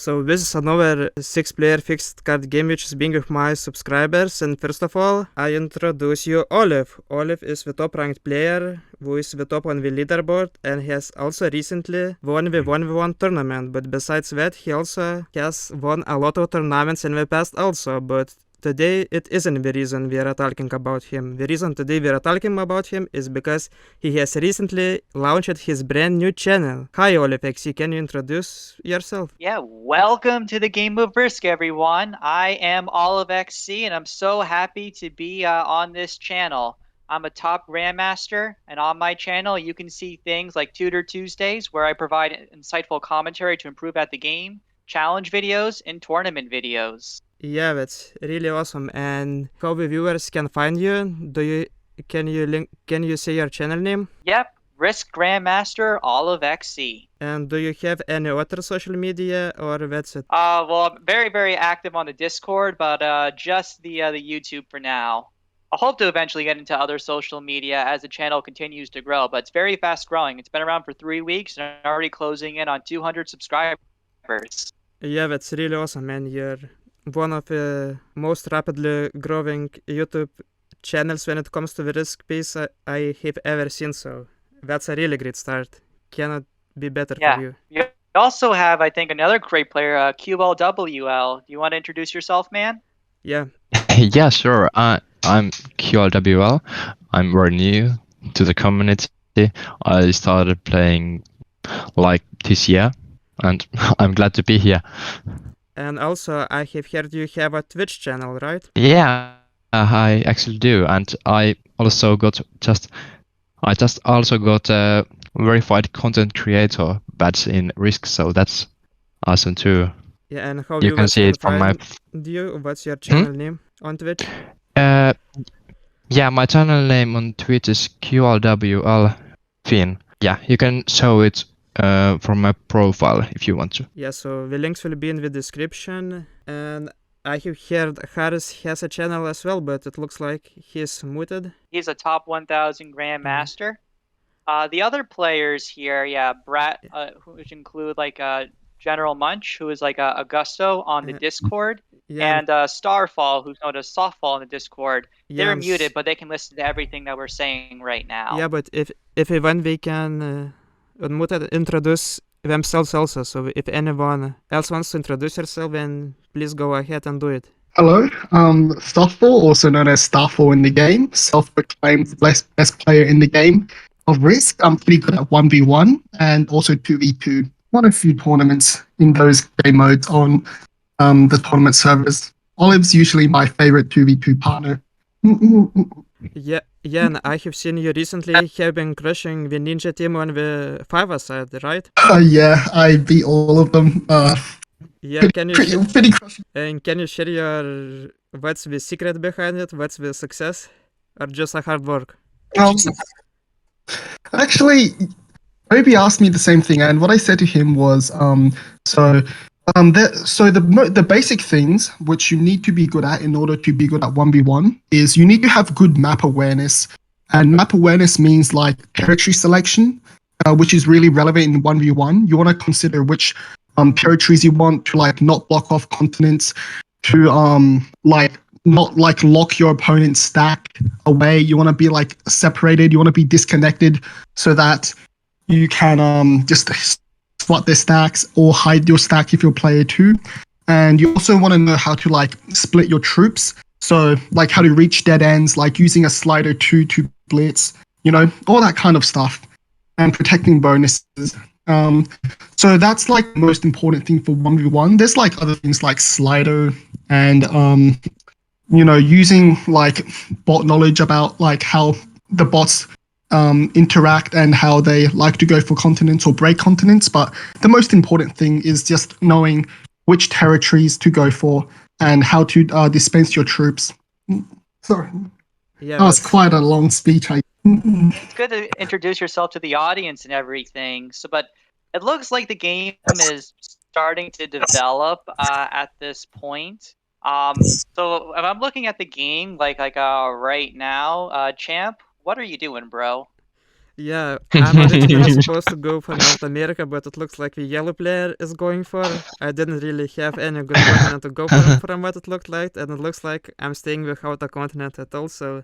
So this is another 6-player fixed card game which is being with my subscribers, and first of all, I introduce you Olive. Olive is the top ranked player who is the top on the leaderboard, and he has also recently won the 1v1 tournament, but besides that he also has won a lot of tournaments in the past also, but today it isn't the reason we are talking about him. The reason today we are talking about him is because he has recently launched his brand new channel. Hi OliveXC, can you introduce yourself? Yeah, welcome to the Game of Risk, everyone. I am OliveXC, and I'm so happy to be on this channel. I'm a top Grandmaster, and on my channel you can see things like Tutor Tuesdays, where I provide insightful commentary to improve at the game, challenge videos, and tournament videos. Yeah, that's really awesome. And how the viewers can find you? Can you say your channel name? Yep, Risk Grandmaster OliveXC. And do you have any other social media, or that's it? Well, I'm very active on the Discord, but just the YouTube for now. I hope to eventually get into other social media as the channel continues to grow, but it's very fast growing. It's been around for 3 weeks and already closing in on 200 subscribers. Yeah, that's really awesome, man. You're one of the most rapidly growing YouTube channels when it comes to the risk piece I have ever seen, so that's a really great start. Cannot be better for you. You also have, I think, another great player, Qlwl. Do you want to introduce yourself, man? Yeah. Yeah, sure. I'm Qlwl. I'm very new to the community. I started playing like this year, and I'm glad to be here. And also, I have heard you have a Twitch channel, right? Yeah, I actually do, and I just also got a verified content creator badge in Risk, so that's awesome too. Yeah, and how You can see it from my. What's your channel name on Twitch? Yeah, my channel name on Twitch is Qlwl Fin. Yeah, you can show it from my profile if you want to. Yeah, so the links will be in the description, and I have heard Haaris has a channel as well, but it looks like he's muted. He's a top 1000 Grandmaster. The other players here, Brat, which include like General Munch, who is like Augusto on the Discord, and Starfall, who's known as Softfall on the Discord. They're muted, but they can listen to everything that we're saying right now. Yeah, but if even they can unmuted introduce themselves also. So if anyone else wants to introduce yourself, then please go ahead and do it. Hello, Starfall, also known as Starfall in the game, self-proclaimed best player in the game of Risk. I'm pretty good at 1v1 and also 2v2. Won a few tournaments in those game modes on the tournament servers. Olive's usually my favorite 2v2 partner. Yeah, and I have seen you recently have been crushing the ninja team on the 5-a-side, right? Yeah, I beat all of them. Yeah, can you share what's the secret behind it? What's the success? Or just a hard work? Actually, Obi asked me the same thing, and what I said to him was, the basic things which you need to be good at in order to be good at 1v1 is you need to have good map awareness, and map awareness means like territory selection, which is really relevant in 1v1. You want to consider which territories you want to like not block off continents, to not like lock your opponent's stack away. You want to be like separated. You want to be disconnected so that you can just swat their stacks or hide your stack if you're player 2. And you also want to know how to like split your troops. So like how to reach dead ends, like using a slider 2 to blitz, all that kind of stuff, and protecting bonuses. So that's like the most important thing for 1v1. There's like other things like slider and using like bot knowledge about like how the bots interact and how they like to go for continents or break continents. But the most important thing is just knowing which territories to go for and how to dispense your troops. Sorry. Yeah, that was quite a long speech. It's good to introduce yourself to the audience and everything. But it looks like the game is starting to develop at this point. So if I'm looking at the game like right now, Champ, what are you doing, bro? Yeah, I'm originally supposed to go for North America, but it looks like the yellow player is going for. I didn't really have any good continent to go for from what it looked like, and it looks like I'm staying without a continent at all, so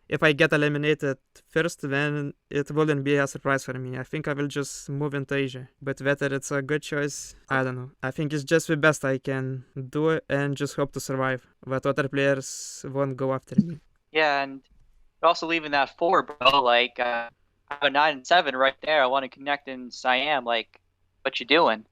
if I get eliminated first, then it wouldn't be a surprise for me. I think I will just move into Asia. But whether it's a good choice, I don't know. I think it's just the best I can do and just hope to survive. But other players won't go after me. Yeah, and you're also leaving that 4, bro. Like, I have a 9 and 7 right there. I want to connect in Siam. Like, what you doing?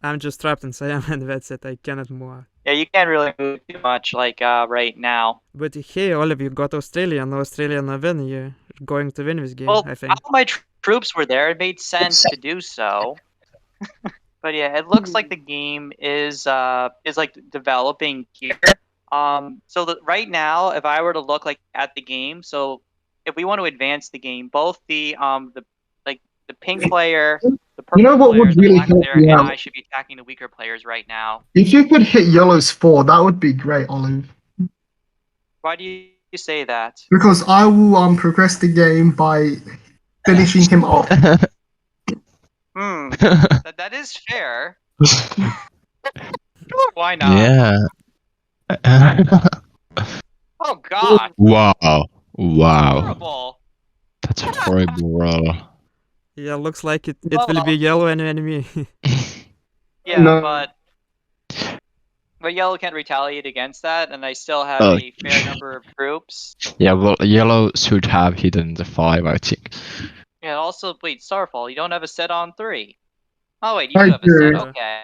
I'm just trapped in Siam and that's it. I cannot move. Yeah, you can't really move too much, like, right now. But hey, Olive, you got Australia. And Australia no win. You're going to win this game, Well, I think. all my troops were there. It made sense to do so. But yeah, it looks like the game is like developing here. So right now, if I were to look like at the game, so if we want to advance the game, both the pink player, the purple what player, would the really black help player, you and out? I should be attacking the weaker players right now. If you could hit yellow's 4, that would be great, Olive. Why do you say that? Because I will progress the game by finishing him off. That is fair. Sure, why not? Yeah. Oh God, Wow. horrible. That's a horrible roll. Yeah, looks like it will be yellow and enemy. Yeah, No. but yellow can't retaliate against that, and I still have Oh. a fair number of troops. Yeah, well, yellow should have hidden the 5, I think. Yeah, also, wait, Starfall, you don't have a set on 3. Oh, wait, you I do have a set, do. okay.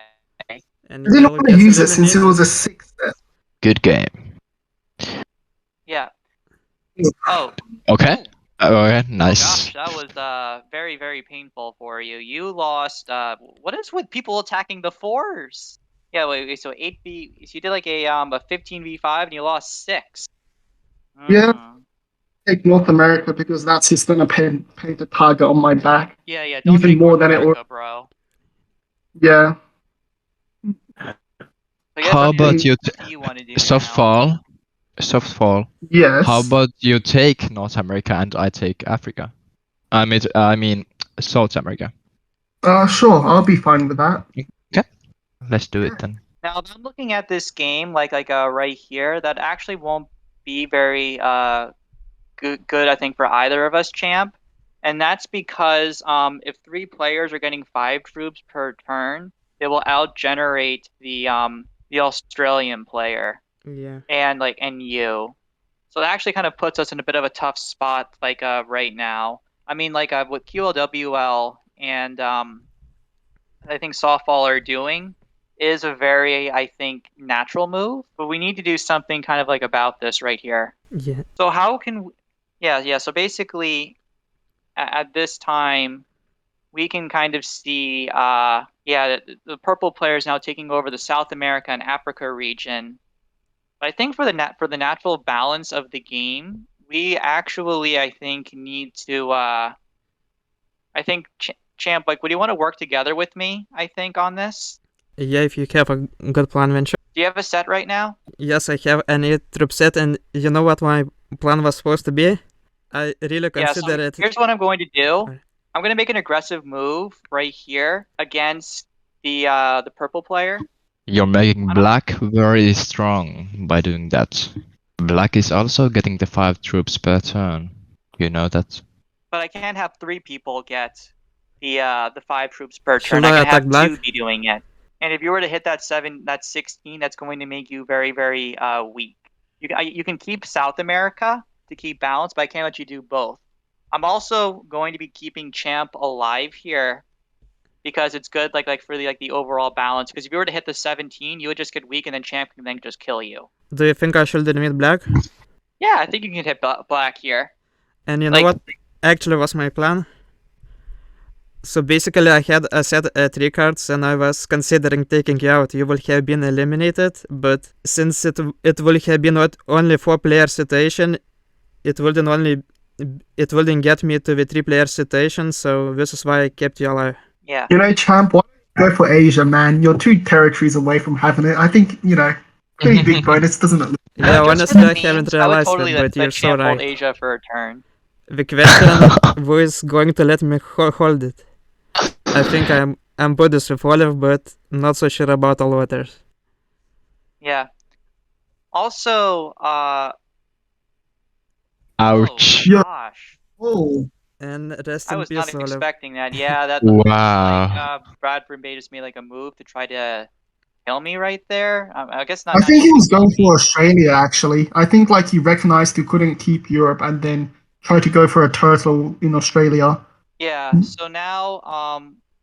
And I didn't yellow want to gets use it since it eliminated. was a 6 set. Good game. Yeah. Oh, Okay. Okay, oh nice. gosh, that was very, very painful for you. You lost, what is with people attacking the 4s? Yeah, wait, so 8v, so you did like a 15v5 and you lost 6. Yeah. Mm. Take North America because that's just gonna paint a target on my back. Yeah, don't Even take more North than it America, was. bro. Yeah. I guess How what about do you you want to do Softfall? Yes. How about you take North America and I take Africa? I mean South America. Sure, I'll be fine with that. Let's do it then. Now, if I'm looking at this game, like right here, that actually won't be very good, I think, for either of us, champ. And that's because if 3 players are getting 5 troops per turn, it will outgenerate the Australian player. Yeah. And you. So that actually kind of puts us in a bit of a tough spot, like right now. I mean, like what Qlwl and I think Softball are doing is a very, I think, natural move, but we need to do something kind of like about this right here. Yeah. So how can, yeah. So basically, at this time, we can kind of see, the purple player is now taking over the South America and Africa region. But I think for the natural balance of the game, we actually, I think, need to, I think, champ, like, would you want to work together with me, I think, on this? Yeah, if you have a good plan, then sure. Do you have a set right now? Yes, I have an 8-troop set, and you know what my plan was supposed to be? I really consider it. Here's what I'm going to do. Alright. I'm going to make an aggressive move right here against the purple player. You're making black very strong by doing that. Black is also getting the 5 troops per turn. You know that. But I can't have 3 people get the 5 troops per Should turn. I I can attack have black? 2 be doing it. And if you were to hit that 16, that's going to make you very, very weak. You can keep South America to keep balance, but I can't let you do both. I'm also going to be keeping Champ alive here because it's good, like for the overall balance. Because if you were to hit the 17, you would just get weak, and then Champ can then just kill you. Do you think I should eliminate black? Yeah, I think you can hit black here. And you know what actually was my plan? So basically I had a set 3 cards and I was considering taking you out. You will have been eliminated, but since it will have been not only 4-player situation, it wouldn't get me to the 3-player situation, so this is why I kept you alive. Yeah. You know, champ, why don't you go for Asia, man? You're 2 territories away from having it. I think, pretty big bonus, doesn't it? Yeah, Just honestly, for I the haven't memes, I would realized totally it, but let you're so Champ hold right. Asia for a turn. The question who is going to let me hold it. I think I'm Buddhist with Olive, but not so sure about all others. Yeah. Also, Ouch. Yeah. gosh. Oh, And rest I in was not peace, Olive. expecting that. Yeah, that Wow. like Bradford made just made like a move to try to kill me right there. I guess I not think he even was kill going me. for Australia, actually. I think like he recognized he couldn't keep Europe and then tried to go for a turtle in Australia. Yeah, so now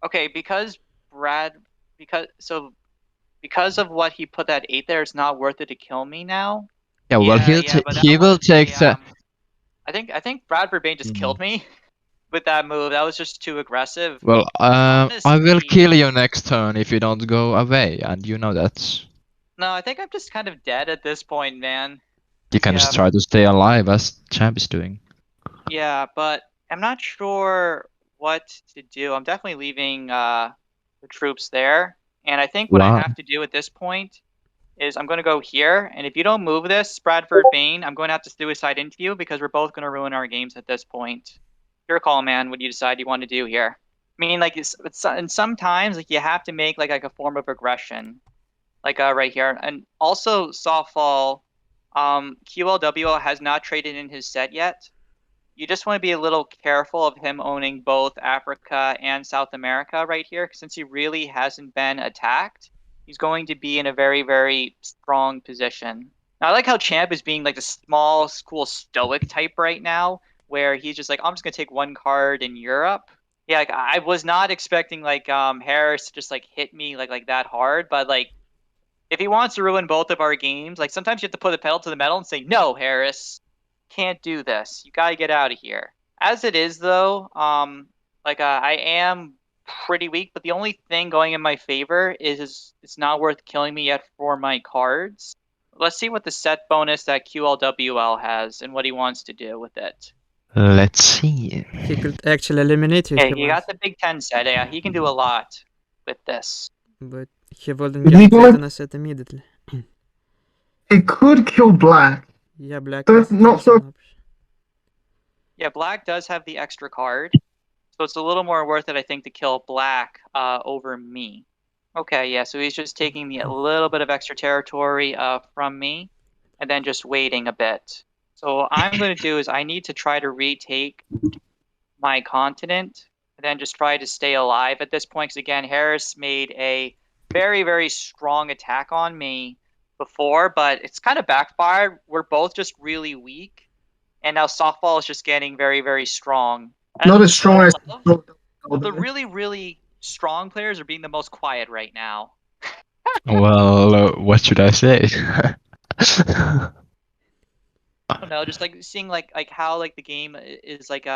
okay, because Brad because of what he put that 8 there, it's not worth it to kill me now. Yeah, well, But he that will was take the. I think Bradford Bain just killed me with that move. That was just too aggressive. Well, I will Honestly, kill you next turn if you don't go away, and you know that. no, I think I'm just kind of dead at this point, man. You can Yeah, just try to stay alive as Champ is doing. yeah, but I'm not sure what to do. I'm definitely leaving the troops there. And I think what I Wow. have to do at this point is I'm going to go here. And if you don't move this, Bradford Bain, I'm going to have to suicide into you because we're both going to ruin our games at this point. Your call, man. What do you decide you want to do here? I mean, like, and sometimes like you have to make like a form of aggression, like right here. And also, softball, Qlwl has not traded in his set yet. You just want to be a little careful of him owning both Africa and South America right here, since he really hasn't been attacked. He's going to be in a very, very strong position. Now, I like how Champ is being like a small, cool, stoic type right now, where he's just like, I'm just gonna take one card in Europe. Yeah, like, I was not expecting like Haaris to just like hit me like that hard, but like if he wants to ruin both of our games, like sometimes you have to put the pedal to the metal and say, no, Haaris, can't do this. You gotta get out of here. As it is though, I am pretty weak, but the only thing going in my favor is it's not worth killing me yet for my cards. Let's see what the set bonus that Qlwl has and what he wants to do with it. Let's see. He could actually eliminate you if Okay, he he wants, got the Big Ten set. Yeah, he can do a lot with this. but he wouldn't Did get he the go like- Titanus set immediately. It could kill Black. Yeah, Black That's is not also an so- option. Yeah, Black does have the extra card, so it's a little more worth it, I think, to kill Black over me. Okay, yeah, so he's just taking a little bit of extra territory from me, and then just waiting a bit. So what I'm going to do is I need to try to retake my continent, and then just try to stay alive at this point, because again, Haaris made a very, very strong attack on me before, but it's kind of backfired. We're both just really weak. And now softball is just getting very, very strong. And Not as strong as. the really, really strong players are being the most quiet right now. Well, what should I say? I don't know, just like seeing like how like the game is like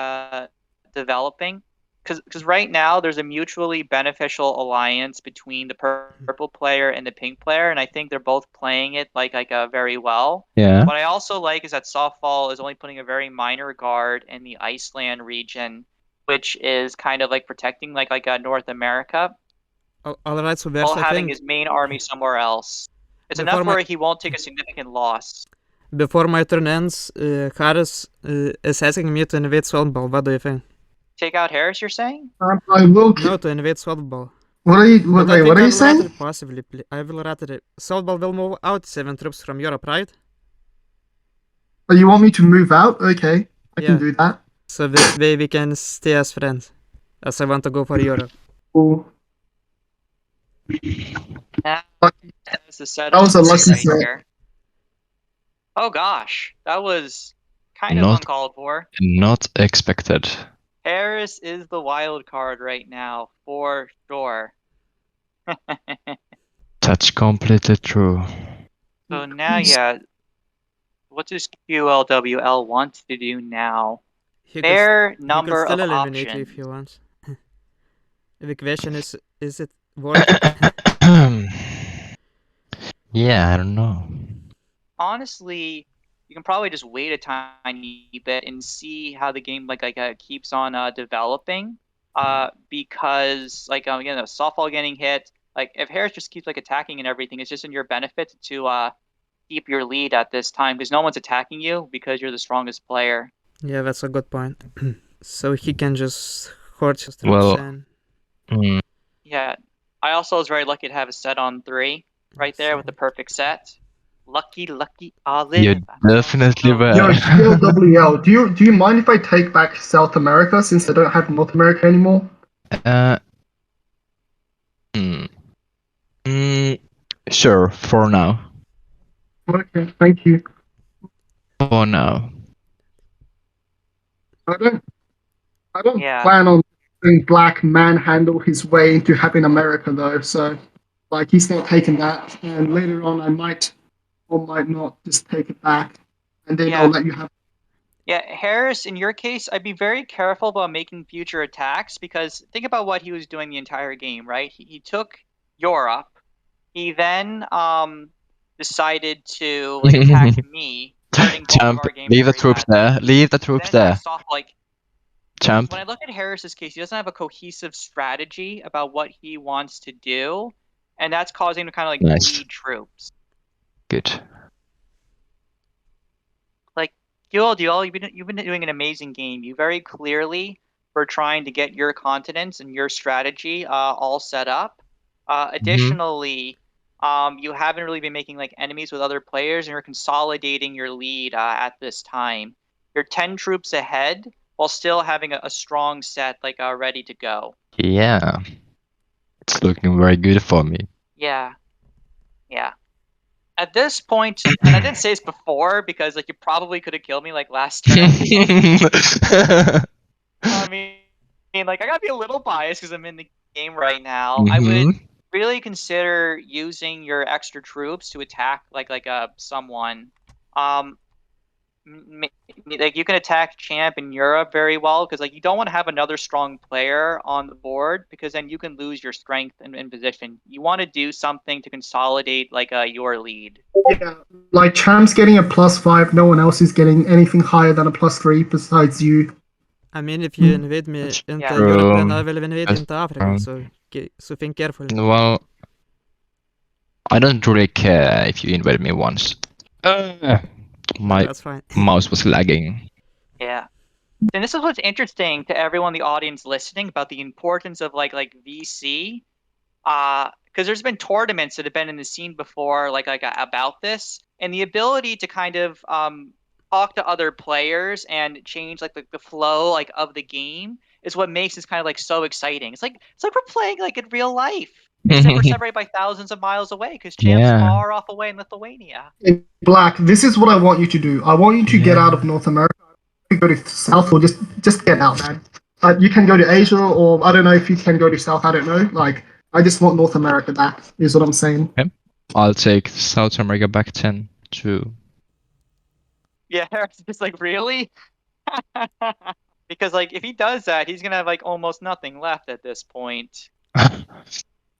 developing. Because right now there's a mutually beneficial alliance between the purple player and the pink player, and I think they're both playing it like very well. Yeah. What I also like is that softball is only putting a very minor guard in the Iceland region, which is kind of like protecting like North America, Alright, so while there's, I having think, his main army somewhere else. It's Before enough my- where he won't take a significant loss. before my turn ends, Haaris is asking me to invade Softball. What do you think? Take out Haaris, you're saying? I will. No, to invade Softball. What are you? But I Wait, think what are I you will saying? rather possibly play. I will rather Softball will move out 7 troops from Europe, right? Oh, you want me to move out? Okay, I Yeah. can do that. So this way we can stay as friends, as I want to go for Europe. Cool. That's the setup That was a lucky right set. here. Oh gosh, that was kind of Not- uncalled for. Not expected. Haaris is the wild card right now, for sure. That's completely true. So now, yeah, what does QLWL want to do now? He Fair could number still of eliminate you options. if he wants. The question is it worth it? Yeah, I don't know. Honestly, you can probably just wait a tiny bit and see how the game keeps on developing. Because again, the softball getting hit. Like if Haaris just keeps attacking and everything, it's just in your benefit to keep your lead at this time because no one's attacking you because you're the strongest player. Yeah, that's a good point. So he can just hoard his troops Well, and Yeah. I also was very lucky to have a set on 3 right there with the perfect set. Lucky Olive. you I'm so definitely stoked. were. Yo, QLWL, do you mind if I take back South America since I don't have North America anymore? uh, hmm. Mm, sure, for now. Okay, thank you. For now. I don't I don't Yeah. plan on letting Black manhandle his way into having America though, so like he's not taking that, and later on I might or might not just take it back, and then Yeah. I'll let you have. Yeah, Harris, in your case, I'd be very careful about making future attacks because think about what he was doing the entire game, right? He took Europe. He then decided to like attack me, hurting both of Champ, our games leave the very troops badly. there. Leave the He troops then attacked there. soft like Champ. when I look at Harris's case, he doesn't have a cohesive strategy about what he wants to do, and that's causing him to kind of like Nice. bleed troops. Good. Like Qlwl, you've been doing an amazing game. You very clearly were trying to get your continents and your strategy all set up. Additionally, you haven't really been making like enemies with other players, and you're consolidating your lead at this time. You're 10 troops ahead while still having a strong set like ready to go. Yeah. It's looking very good for me. Yeah, yeah. At this point, and I didn't say this before because like you probably could have killed me like last turn. I mean, like I gotta be a little biased because I'm in the game right now. I would really consider using your extra troops to attack like someone. Um, like you can attack champ in Europe very well because like you don't want to have another strong player on the board because then you can lose your strength and position. You want to do something to consolidate like your lead. Yeah, like Champ's getting a +5, no one else is getting anything higher than a +3 besides you. I mean, if you invade me That's into Yeah. Europe, then I will invade That's into Africa. So think carefully. Well, I don't really care if you invade me once. My That's fine. mouse was lagging. Yeah. And this is what's interesting to everyone in the audience listening about the importance of like VC. Because there's been tournaments that have been in the scene before, like about this, and the ability to kind of talk to other players and change like the flow like of the game is what makes this kind of like so exciting. It's like we're playing like in real life. Except we're separated by thousands of miles away because Champ's Yeah. far off away in Lithuania. In Black, this is what I want you to do. I want you to get out of North America, go to South, or just get out, man. You can go to Asia, or I don't know if you can go to South. I don't know. Like, I just want North America back. Is what I'm saying. I'll take South America back 10 to. Yeah, Harris just like really. Because like if he does that, he's gonna have like almost nothing left at this point.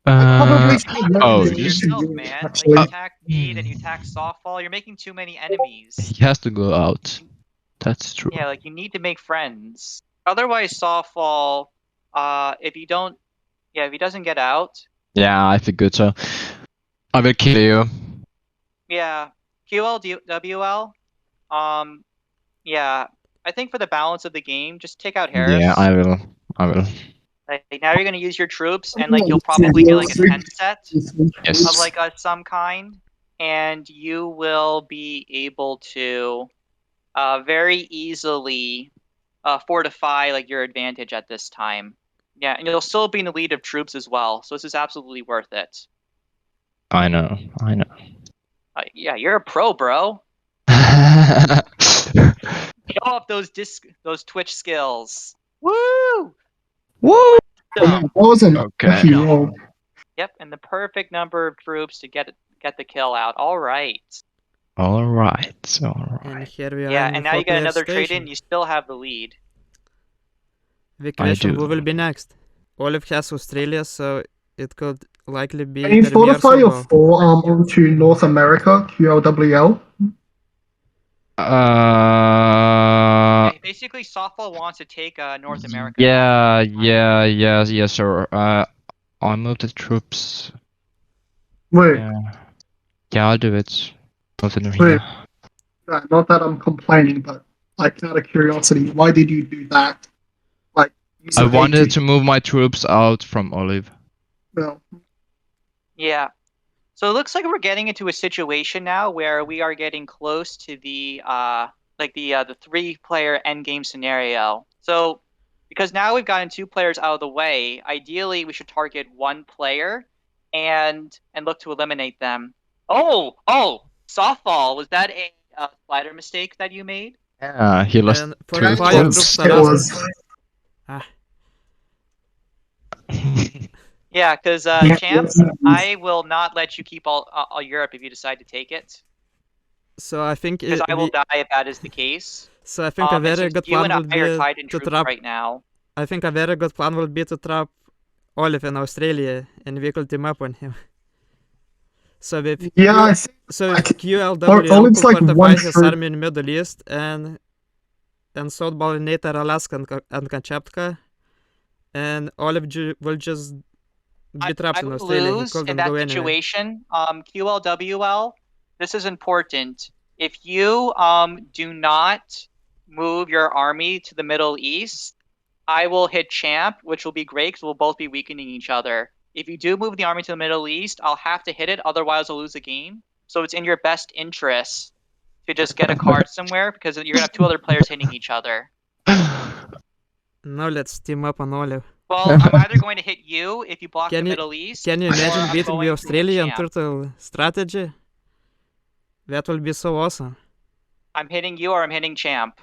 Probably oh, See this- yourself, man. Like actually. you attack speed and you attack softball, you're making too many enemies. He has to go out. That's true. Yeah, like you need to make friends. Otherwise, softball, if you don't, yeah, if he doesn't get out, Yeah, I feel good. So I will kill you. yeah, QLWL, yeah, I think for the balance of the game, just take out Harris. Yeah, I will. Like now you're gonna use your troops, and like you'll probably get like a 10 set Yes. of like some kind, and you will be able to very easily fortify like your advantage at this time. Yeah, and you'll still be in the lead of troops as well, so this is absolutely worth it. I know. Yeah, you're a pro, bro. Show off those Twitch skills. Woo! Woo! That was an Okay. lucky roll. Yep, and the perfect number of troops to get the kill out. All right. All right. And here we are. Yeah, in and now you get 4-player another trade station. in. You still have the lead. The question, do. who will be next? Olive has Australia, so it could likely be Can you Derby or fortify your Sobo. forearm onto North America, QLWL? Uh. Basically, softball wants to take North America. Yeah, sir. I'll move the troops. Wait, Yeah, I'll do it. Northern Wait. Arena. not that I'm complaining, but Like, out of curiosity, why did you do that? Like, I using wanted A2. to move my troops out from Olive. Well, Yeah. So it looks like we're getting into a situation now where we are getting close to the the 3-player endgame scenario. So because now we've gotten 2 players out of the way, ideally we should target 1 player and look to eliminate them. Oh, softball. Was that a slider mistake that you made? Yeah, he lost And for 2 fire troops. troops it are up. was. Ah, Yeah, because Yeah, champ, yes, it was. I will not let you keep all Europe if you decide to take it, so I think because I will die if that is the case. so I think a And very since good you plan and I would be are tied in to troops trap. right now, I think a very good plan would be to trap Olive in Australia, and we could team up on him. So with Yeah, I think so like, if QLW Olive's could like fortify one his troop. army in Middle East and South Alaska and Kamchatka, and Olive will just be trapped I in would Australia. He lose in couldn't that go anywhere. situation. QLWL, this is important. If you do not move your army to the Middle East, I will hit champ, which will be great because we'll both be weakening each other. If you do move the army to the Middle East, I'll have to hit it, otherwise I'll lose the game. So it's in your best interest to just get a card somewhere because you're gonna have 2 other players hitting each other. Now let's team up on Olive. Well, I'm either going to hit you if you block the Can you Middle East, can you or imagine I'm beating going the to hit Australian champ. turtle strategy? That will be so awesome. I'm hitting you or I'm hitting champ.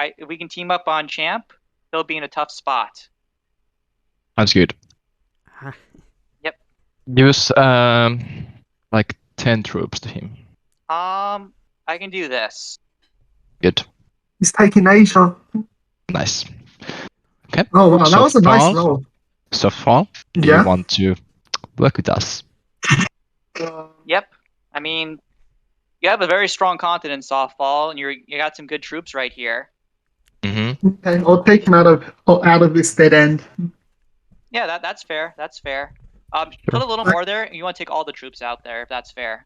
If we can team up on champ, he'll be in a tough spot. That's good. Ah, Use like 10 troops to him. I can do this. Good. He's taking Asia. Nice. Okay. Oh wow, that was a nice Starfall. roll. Starfall, do Yeah. you want to work with us? Yep. I mean, you have a very strong continent softball, and you got some good troops right here. Mm-hmm. Okay, I'll take him out of this dead end. Yeah, that's fair. That's fair. Put a little more there. You want to take all the troops out there, if that's fair.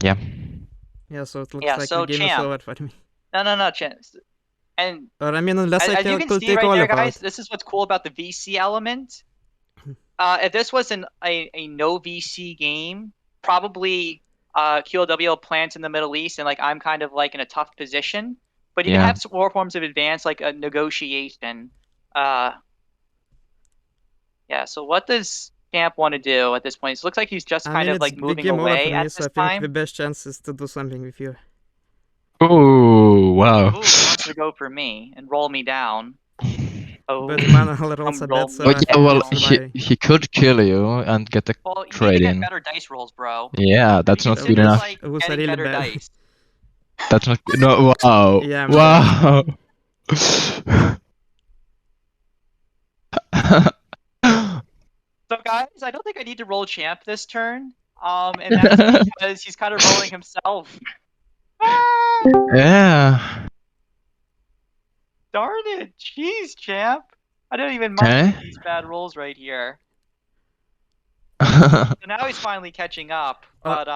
Yeah. yeah, so it looks Yeah, like so the game is champ. over for me. No, champ. And Or I mean, unless I as you can could see take right there, Olive guys, out. this is what's cool about the VC element. If this was a no VC game, probably QLW plants in the Middle East, and like I'm kind of like in a tough position. But you can Yeah. have more forms of advance, like a negotiation. Yeah. So what does Champ want to do at this point? So it looks like he's just I kind mean, of it's like big moving game over away for me, at so I this think time. the best chance is to do something with you. Oh, wow. Ooh, he wants to go for me and roll me down. Oh, But mana rolls come are roll bad, so me But I yeah, think well, I'm down. surviving. he could kill you and get the Well, you need to trade get in. better dice rolls, bro. Yeah, that's You not can good consider enough. like Who's getting really better bad? dice. That's not good. No, wow. Yeah, I'm Wow. So guys, I don't think I need to roll champ this turn. And that's because he's kind of rolling himself. Ah, Yeah. darn it! Jeez, champ. I don't even Okay. mind these bad rolls right here. So now he's finally catching up. But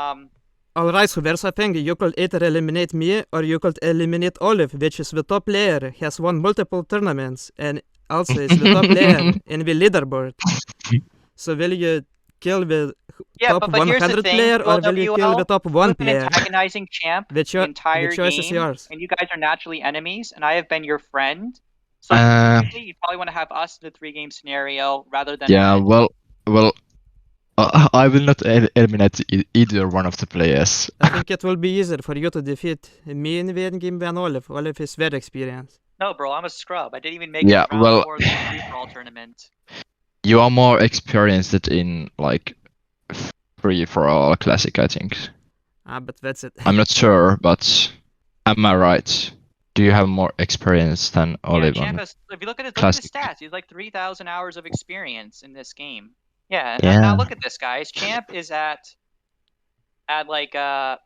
Alright, so there's a thing. You could either eliminate me or you could eliminate Olive, which is the top player. He has won multiple tournaments and also is the top player in the leaderboard. So will you kill the yeah, top but here's the 100 thing, player or will you kill the QLWL, top 1 you've been player? antagonizing champ The the entire choice is game, yours. and you guys are naturally enemies, and I have been your friend. So Uh, technically, you probably want to have us in the 3-game scenario rather than yeah, Ed. well, I will not eliminate either one of the players. I think it will be easier for you to defeat me in the endgame than Olive. Olive is very experienced. No, bro, I'm a scrub. I didn't even make Yeah, it to round well, 4 of the free-for-all tournament. You are more experienced in like free for all classic, I think. Ah, but that's it. I'm not sure, but am I right? Do you have more experience than Yeah, Olive champ on has, if you look at his classic? stats, he's like 3,000 hours of experience in this game. Yeah, and Yeah. now look at this, guys. Champ is at like at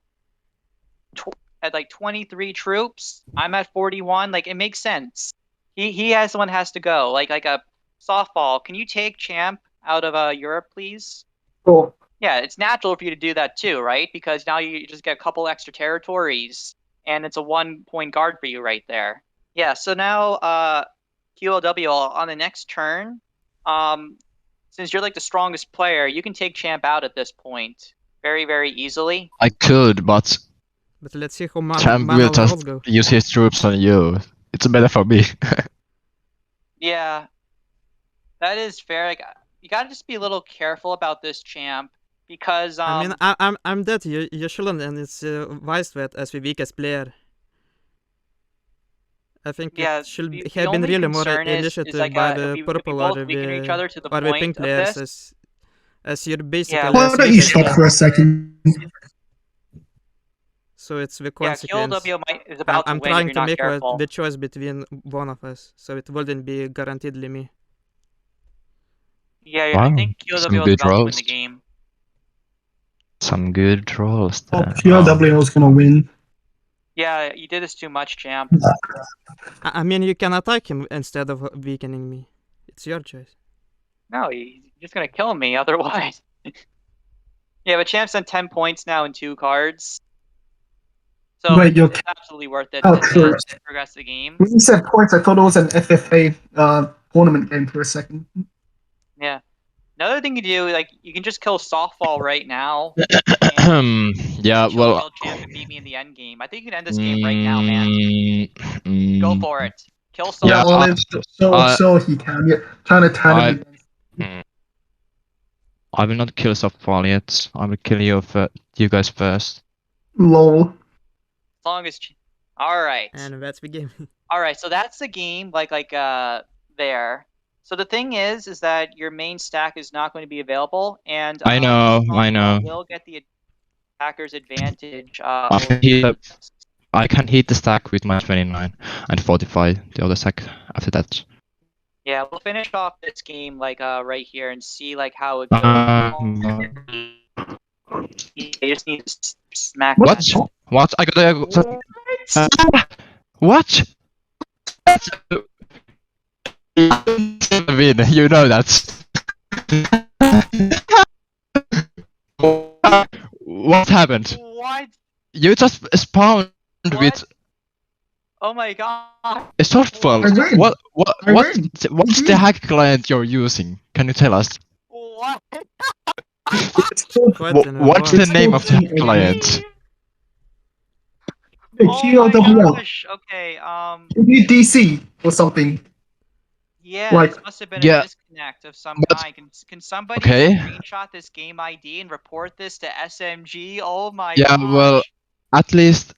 like 23 troops. I'm at 41. Like it makes sense. He has one has to go. Like a softball. Can you take Champ out of Europe, please? Cool. Yeah, it's natural for you to do that too, right? Because now you just get a couple extra territories, and it's a 1-point guard for you right there. Yeah, so now Qlwl on the next turn, since you're like the strongest player, you can take champ out at this point very, very easily. I could, but But let's see how Champ mana will rolls just go. use his troops on you. It's better for me. Yeah, that is fair. Like, you gotta just be a little careful about this champ because I mean, I'm dead. You shouldn't, and it's wise that as the weakest player. I think yeah, it should the have been only really more concern is initiative like by if the we purple or both weaken each other to the the pink point of players, this. as you're basically Yeah, Why as don't weak you as stop me. for a second? So it's the Yeah, consequence. Qlwl is about to I'm win if trying you're to not make careful. the choice between one of us, so it wouldn't be guaranteedly me. Yeah, I Wow, think some Qlwl is good about to win rolls. the game. Some good rolls Oh, there. QLW is gonna win. Yeah, you did this too much, champ. I mean, you can attack him instead of weakening me. It's your choice. No, he's just gonna kill me otherwise. Yeah, but champ's on 10 points now in 2 cards. So Wait, you're it's absolutely worth it oh, to troops. progress the game. When you said points, I thought it was an FFA tournament game for a second. Yeah. Another thing you do, like, you can just kill Starfall right now. Yeah, Chill well. kill champ and beat me in the end game. I think you can end this game right now, man. Go for it. Kill Yeah, Starfall. Olive, so he can. Yeah, trying to turn him against. I will not kill Starfall yet. I will kill you guys first. Lol. As long as... Alright. And that's the game. Alright, so that's the game, there. So the thing is that your main stack is not going to be available, and I know. will get the attacker's advantage. I can hit the stack with my 29 and 45 the other stack after that. Yeah, we'll finish off this game right here and see how it goes. You just need to smack What? that. What? I gotta. What? Win, you know that. What happened? What? You just spawned with Oh my god! a Starfall. I win. What's the hack client you're using? Can you tell us? What? It's called What's the name of the hack client? QLW. Gosh. Okay. Maybe DC or something. Yeah, Like- this must have been Yeah. a disconnect of some But- kind. Can somebody Okay. screenshot this game ID and report this to SMG? Oh my Yeah, gosh. well, at least,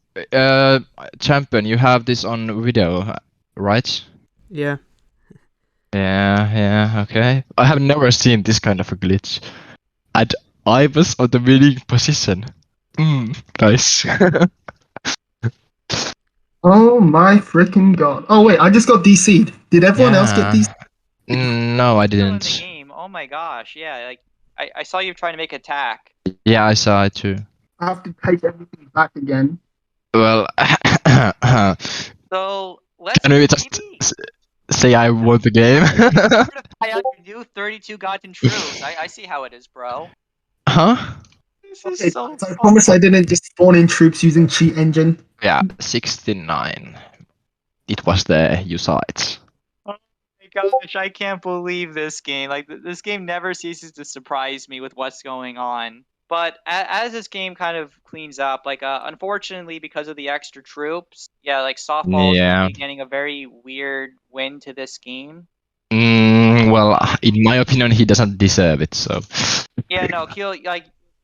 Champion, you have this on video, right? Yeah. Yeah, okay. I have never seen this kind of a glitch. And I was on the winning position. Nice. Oh my freaking god. Oh wait, I just got DC'd. Did everyone else get DC'd? No, I Still in the didn't. game. Oh my gosh. Yeah, I saw you trying to make attack. Yeah, I saw it too. I have to take everything back again. Well, So let's can we just say I won the game? I have to do 32 goddamn troops. I see how it is, bro. Huh? This Okay, is so I promise I didn't just spawn in troops using cheat engine. Yeah, 69. It was there, you saw it. Oh my gosh, I can't believe this game. This game never ceases to surprise me with what's going on. But as this game kind of cleans up, unfortunately because of the extra troops, Softball Yeah. is getting a very weird win to this game. Well, in my opinion, he doesn't deserve it, so. Yeah, no, Kiel,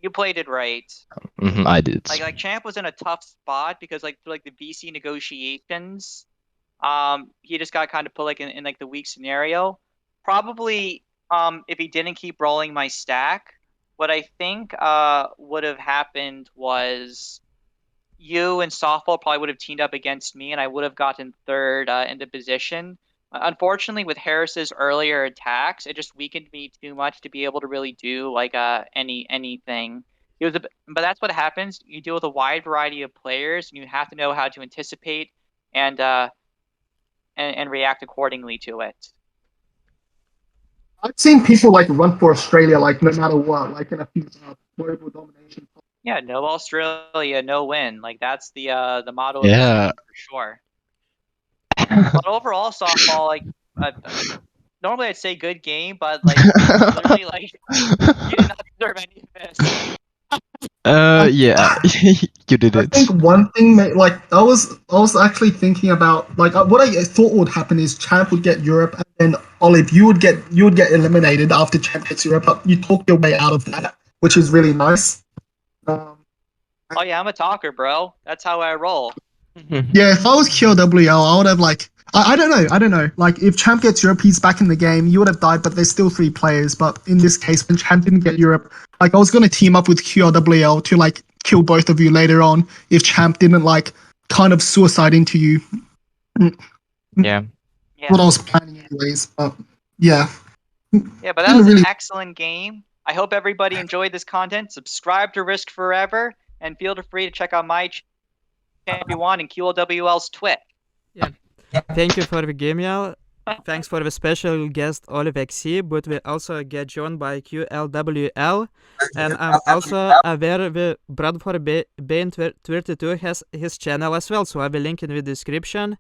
you played it right. I did. Champ was in a tough spot because through the VC negotiations, he just got kind of put in the weak scenario. Probably if he didn't keep rolling my stack, what I think would have happened was you and Softball probably would have teamed up against me, and I would have gotten third in the position. Unfortunately, with Haaris's earlier attacks, it just weakened me too much to be able to really do anything. But that's what happens. You deal with a wide variety of players, and you have to know how to anticipate and react accordingly to it. I've seen people run for Australia no matter what, in a few global domination. Yeah, no Australia, no win. Like that's the motto of the Yeah. game for sure. But overall, softball, like normally I'd say good game, but like literally like you did not deserve any of this. Yeah, you did I it. think one thing, like I was actually thinking about, like what I thought would happen is Champ would get Europe, and then Olive, you would get eliminated after Champ gets Europe, but you talked your way out of that, which is really nice. Oh yeah, I'm a talker, bro. That's how I roll. Yeah, if I was QLWL, I would have like I don't know. Like if Champ gets Europe, he's back in the game. You would have died, but there's still 3 players. But in this case, when Champ didn't get Europe, like I was gonna team up with QLWL to like kill both of you later on if Champ didn't like kind of suicide into you. Yeah. Yeah. What I was planning anyways. But yeah. Yeah, but that Didn't was an really- excellent game. I hope everybody enjoyed this content. Subscribe to Risk Forever, and feel free to check out my channel if you want and QLWL's Twit. Thank you for the game, y'all. Thanks for the special guest OliveXC, but we also get joined by QLWL, and I'm also aware the Bradford Bain 32 has his channel as well, so I will link in the description.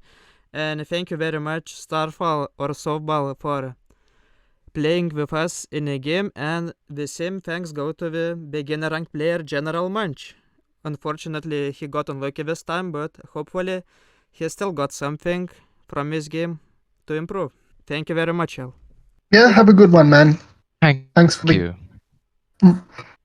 And thank you very much, Starfall or Softball, for playing with us in the game, and the same thanks go to the beginner ranked player General Munch. Unfortunately, he got unlucky this time, but hopefully he still got something from this game to improve. Thank you very much, y'all. Yeah, have a good one, man. Thanks for the you.